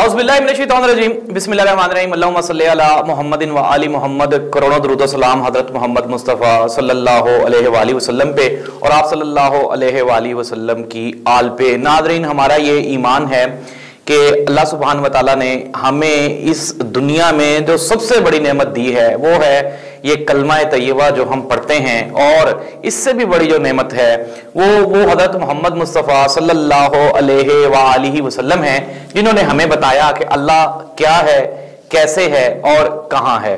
औज़ुबिल्लाहिमिनश्शैतानिर्रजीम बिस्मिल्लाहिर्रहमानिर्रहीम अल्लाहुम्मा सल्लि अला मुहम्मदिन व आलि मुहम्मद। करोड़ों दुरूद व सलाम हज़रत मोहम्मद मुस्तफ़ा सल्लल्लाहु अलैहि वसल्लम पे और आप सल्लल्लाहु अलैहि वसल्लम की आल पे। नाज़रीन, हमारा ये ईमान है कि अल्लाह सुब्हान व तआला ने हमें इस दुनिया में जो सबसे बड़ी नेमत दी है वो है ये कलमा तैयबा जो हम पढ़ते हैं, और इससे भी बड़ी जो नेमत है वो हज़रत मोहम्मद मुस्तफ़ा सल्लल्लाहु अलैहि वसल्लम है, जिन्होंने हमें बताया कि अल्लाह क्या है, कैसे है और कहाँ है।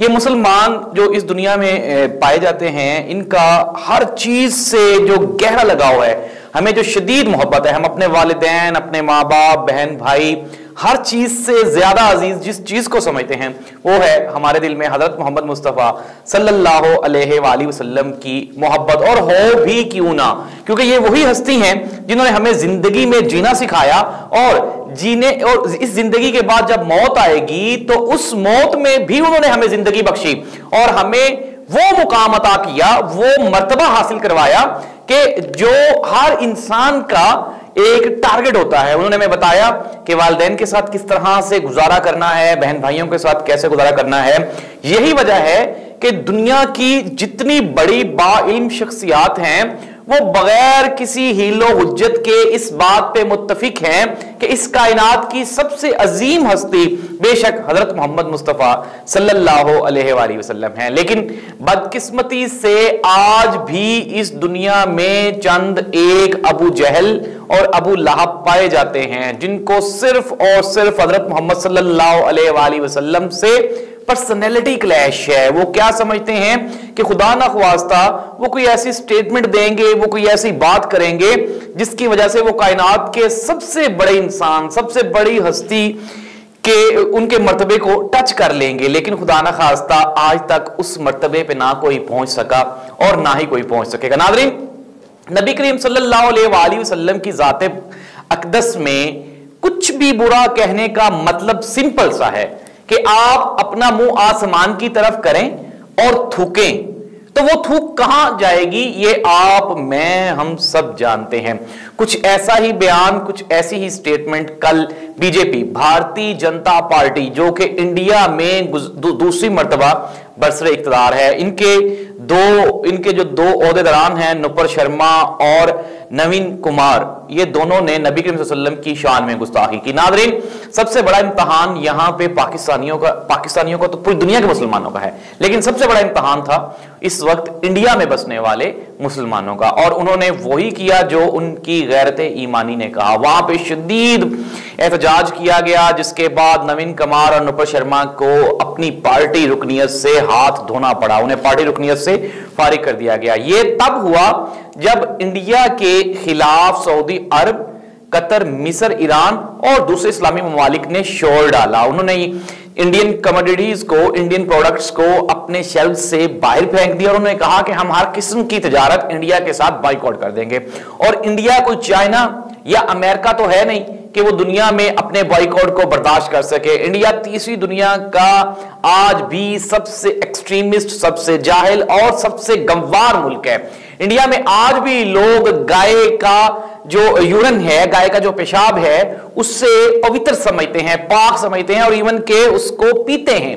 ये मुसलमान जो इस दुनिया में पाए जाते हैं, इनका हर चीज से जो गहरा लगाव है, हमें जो शदीद मोहब्बत है, हम अपने वालिदैन, अपने माँ बाप, बहन भाई, हर चीज से ज्यादा अजीज जिस चीज को समझते हैं वो है हमारे दिल में हजरत मोहम्मद मुस्तफ़ा सल्लल्लाहु अलैहि वसल्लम की मोहब्बत। और हो भी क्यों ना, क्योंकि ये वही हस्ती हैं जिन्होंने हमें जिंदगी में जीना सिखाया, और इस जिंदगी के बाद जब मौत आएगी तो उस मौत में भी उन्होंने हमें जिंदगी बख्शी और हमें वो मुकाम अता किया, वो मर्तबा हासिल करवाया कि जो हर इंसान का एक टारगेट होता है। उन्होंने हमें बताया कि वालिदैन के साथ किस तरह से गुजारा करना है, बहन भाइयों के साथ कैसे गुजारा करना है। यही वजह है कि दुनिया की जितनी बड़ी बाइल्म शख्सियात हैं वो बगैर किसी हीलो हुज्जत के इस बात पे मुत्तफिक हैं कि इस कायनात की सबसे अजीम हस्ती बेशक हजरत मोहम्मद मुस्तफ़ा सल्लल्लाहु अलैहि वसल्लम है। लेकिन बदकिस्मती से आज भी इस दुनिया में चंद एक अबू जहल और अबू लहब पाए जाते हैं, जिनको सिर्फ और सिर्फ हजरत मोहम्मद सल्लल्लाहु अलैहि वसल्लम से पर्सनैलिटी क्लैश है। वो क्या समझते हैं कि खुदा ना ख्वास्ता वो कोई ऐसी स्टेटमेंट देंगे, वो कोई ऐसी बात करेंगे जिसकी वजह से वो कायनात के सबसे बड़े इंसान, सबसे बड़ी हस्ती के उनके मर्तबे को टच कर लेंगे, लेकिन खुदा ना खास्ता आज तक उस मर्तबे पे ना कोई पहुंच सका और ना ही कोई पहुंच सकेगा। नाज़रीन, नबी करीम सल्लल्लाहु अलैहि वसल्लम की ज़ात अक़दस में कुछ भी बुरा कहने का मतलब सिंपल सा है कि आप अपना मुंह आसमान की तरफ करें और थूकें, तो वो थूक कहां जाएगी ये आप, मैं, हम सब जानते हैं। कुछ ऐसा ही बयान, कुछ ऐसी ही स्टेटमेंट कल बीजेपी, भारतीय जनता पार्टी, जो कि इंडिया में दूसरी मर्तबा बरसरे इख्तियार है, इनके जो दो ओहदेदारान हैं, नुपुर शर्मा और नवीन कुमार, ये दोनों ने नबी करीम सल्लल्लाहु अलैहि वसल्लम की शान में गुस्ताखी की। नाज़रीन, सबसे बड़ा इम्तहान यहां पे पाकिस्तानियों का तो पूरी दुनिया के मुसलमानों का है, लेकिन सबसे बड़ा इम्तहान था इस वक्त इंडिया में बसने वाले मुसलमानों का, और उन्होंने वही किया जो उनकी गैरत ईमानी ने कहा। वहां पे शदीद एहतजाज किया गया, जिसके बाद नवीन कुमार और नुपुर शर्मा को अपनी पार्टी रुकनियत से हाथ धोना पड़ा, उन्हें पार्टी रुकनियत से फारिग कर दिया गया। ये तब हुआ जब इंडिया के खिलाफ सऊदी अरब, कतर, मिस्र, ईरान और दूसरे इस्लामी ममालिक ने शोर डाला। उन्होंने इंडियन कमोडिटीज को, इंडियन प्रोडक्ट्स को अपने शेल्फ से बाहर फेंक दिया और उन्होंने कहा कि हम हर किस्म की तजारत इंडिया के साथ बाइकआउट कर देंगे। और इंडिया कोई चाइना या अमेरिका तो है नहीं कि वो दुनिया में अपने बॉयकॉट को बर्दाश्त कर सके। इंडिया तीसरी दुनिया का आज भी सबसे एक्सट्रीमिस्ट, सबसे जाहिल और सबसे गंवार मुल्क है। इंडिया में आज भी लोग गाय का जो यूरिन है, गाय का जो पेशाब है, उससे पवित्र समझते हैं, पाक समझते हैं और इवन के उसको पीते हैं।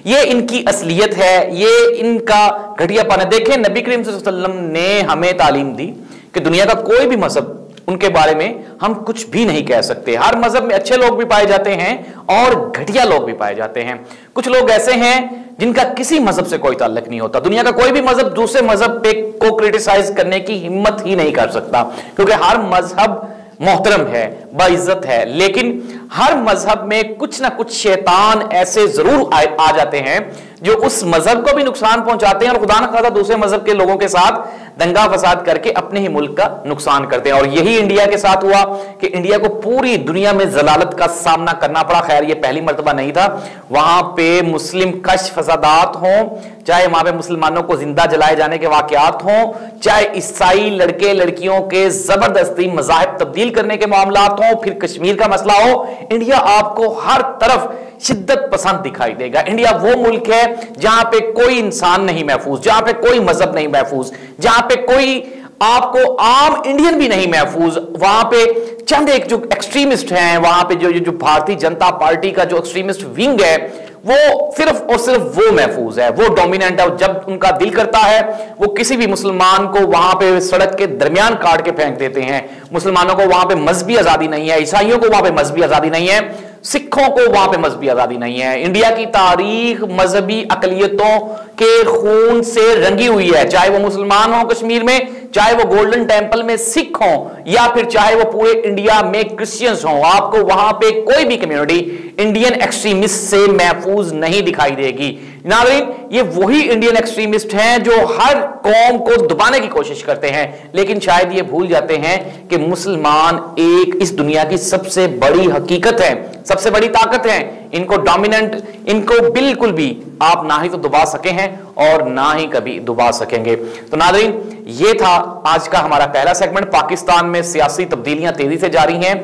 ये इनकी असलियत है, ये इनका घटियापन है। देखें, नबी करीम सल्लल्लाहु अलैहि वसल्लम ने हमें तालीम दी कि दुनिया का कोई भी मजहब, उनके बारे में हम कुछ भी नहीं कह सकते। हर मजहब में अच्छे लोग भी पाए जाते हैं और घटिया लोग भी पाए जाते हैं। कुछ लोग ऐसे हैं जिनका किसी मजहब से कोई ताल्लुक नहीं होता। दुनिया का कोई भी मजहब दूसरे मजहब पे को क्रिटिसाइज करने की हिम्मत ही नहीं कर सकता, क्योंकि हर मजहब मोहतरम है, बाइज्जत है, लेकिन हर मजहब में कुछ ना कुछ शैतान ऐसे जरूर आ जाते हैं जो उस मजहब को भी नुकसान पहुंचाते हैं और खुदा न खास्ता दूसरे मजहब के लोगों के साथ दंगा फसाद करके अपने ही मुल्क का नुकसान करते हैं। और यही इंडिया के साथ हुआ कि इंडिया को पूरी दुनिया में जलालत का सामना करना पड़ा। खैर, ये पहली मर्तबा नहीं था। वहां पे मुस्लिम कश फसादात हों, चाहे वहां पे मुसलमानों को जिंदा जलाए जाने के वाकयात हों, चाहे ईसाई लड़के लड़कियों के जबरदस्ती मज़ाहिब तब्दील करने के मामलात हों, फिर कश्मीर का मसला हो, इंडिया आपको हर तरफ शिद्दत पसंद दिखाई देगा। इंडिया वो मुल्क है जहां पे कोई इंसान नहीं महफूज, जहां पे कोई मजहब नहीं महफूज, जहां पे कोई आपको आम इंडियन भी नहीं महफूज, वहां पे चंद एक जो एक्सट्रीमिस्ट हैं, वहां पे जो भारतीय जनता पार्टी का जो एक्सट्रीमिस्ट विंग है वो सिर्फ और सिर्फ वो महफूज है, वो डोमिनेंट है। जब उनका दिल करता है वो किसी भी मुसलमान को वहां पे सड़क के दरमियान काट के फेंक देते हैं। मुसलमानों को वहां पे मजहबी आजादी नहीं है, ईसाइयों को वहां पे मजहबी आजादी नहीं है, सिखों को वहां पे मजहबी आजादी नहीं है। इंडिया की तारीख मजहबी अकलियतों के खून से रंगी हुई है, चाहे वो मुसलमान हो कश्मीर में, चाहे वो गोल्डन टेंपल में सिख हो, या फिर चाहे वो पूरे इंडिया में क्रिश्चियंस हो। आपको वहां पे कोई भी कम्युनिटी इंडियन एक्सट्रीमिस्ट से महफूज नहीं दिखाई देगी। नाज़रीन, ये वही इंडियन एक्सट्रीमिस्ट हैं जो हर कौम को दबाने की कोशिश करते हैं, लेकिन शायद ये भूल जाते हैं कि मुसलमान एक इस दुनिया की सबसे बड़ी हकीकत है, सबसे बड़ी ताकत है। इनको डोमिनेंट, इनको बिल्कुल भी आप ना ही तो दबा सके हैं और ना ही कभी दबा सकेंगे। तो नाज़रीन, ये था आज का हमारा पहला सेगमेंट। पाकिस्तान में सियासी तब्दीलियां तेजी से जारी हैं।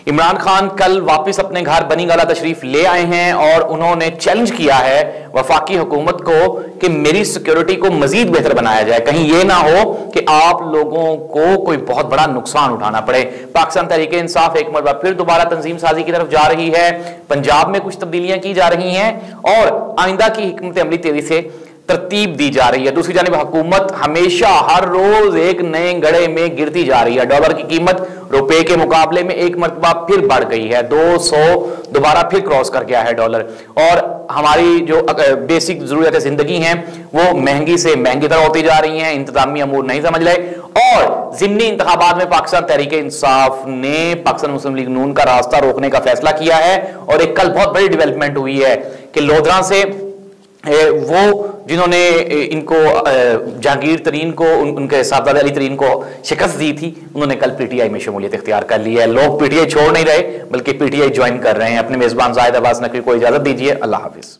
इमरान खान कल वापस अपने घर बनी गाला तशरीफ ले आए हैं और उन्होंने चैलेंज किया है वफाकी हुकूमत को कि मेरी सिक्योरिटी को मजीद बेहतर बनाया जाए, कहीं यह ना हो कि आप लोगों को कोई बहुत बड़ा नुकसान उठाना पड़े। पाकिस्तान तहरीक इंसाफ एक मरतबा फिर दोबारा तंजीम साजी की तरफ जा रही है। पंजाब में कुछ तब्दीलियां की जा रही हैं और आइंदा की हिकमत अमली तेजी से तरतीब दी जा रही है। दूसरी जानिब हुकूमत हमेशा हर रोज एक नए गड़े में गिरती जा रही है। डॉलर की कीमत रुपए के मुकाबले में एक मरतबा फिर बढ़ गई है, 200 दोबारा फिर क्रॉस कर गया है डॉलर। और हमारी जो बेसिक जरूरत जिंदगी हैं वो महंगी से महंगी तरह होती जा रही हैं, इंतजामी अमूर नहीं समझ रहे। और जिमनी इंतखाबात में पाकिस्तान तहरीक इंसाफ ने पाकिस्तान मुस्लिम लीग नून का रास्ता रोकने का फैसला किया है। और एक कल बहुत बड़ी डेवलपमेंट हुई है कि लोधरा से वो जिन्होंने इनको जहांगीर तरीन को उनके साहबजादे अली तरीन को शिकस्त दी थी, उन्होंने कल पीटीआई में शमूलियत इख्तियार कर ली है। लोग पीटीआई छोड़ नहीं रहे बल्कि पीटीआई ज्वाइन कर रहे हैं। अपने मेजबान जाहिद अब्बास नकवी को इजाजत दीजिए। अल्लाह हाफिज।